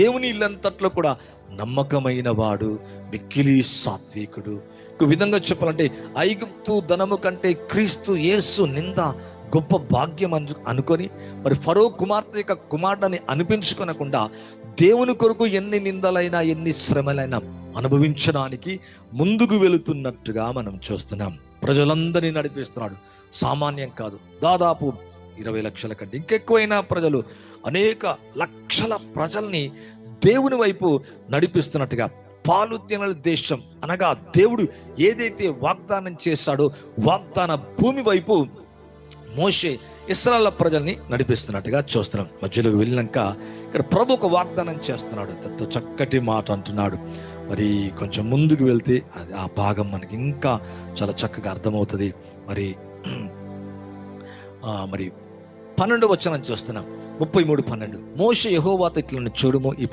దేవుని ఇల్లంతట్లో కూడా నమ్మకమైన వాడు, మిక్కిలి సాత్వికుడు. ఒక విధంగా చెప్పాలంటే ఐగుప్తు ధనము కంటే క్రీస్తు యేసు నింద గొప్ప భాగ్యం అనుకొని మరి ఫరో కుమార్తె యొక్క కుమారుడని అనిపించుకొనకుండా దేవుని కొరకు ఎన్ని నిందలైనా ఎన్ని శ్రమలైనా అనుభవించడానికి ముందుకు వెళుతున్నట్టుగా మనం చూస్తున్నాం. ప్రజలందరినీ నడిపిస్తున్నాడు. సామాన్యం కాదు, దాదాపు 20 లక్షల కంటే ఇంకెక్కువైన ప్రజలు, అనేక లక్షల ప్రజల్ని దేవుని వైపు నడిపిస్తున్నట్టుగా పాలుద్యనుల దేశం అనగా దేవుడు ఏదైతే వాగ్దానం చేశాడో వాగ్దాన భూమి వైపు మోషే ఇశ్రాయేలు ప్రజల్ని నడిపిస్తున్నట్టుగా చూస్తున్నాం. మధ్యలోకి వెళ్ళినాక ఇక్కడ ప్రభు ఒక వాగ్దానం చేస్తున్నాడు. ఎంతో చక్కటి మాట అంటున్నాడు. మరి కొంచెం ముందుకు వెళ్తే అది ఆ భాగం మనకి ఇంకా చాలా చక్కగా అర్థమవుతుంది. మరి 12వ వచనం చూస్తున్నాం. 33:12 మోషే యెహోవాతో ఇట్లా చూడుము, ఈ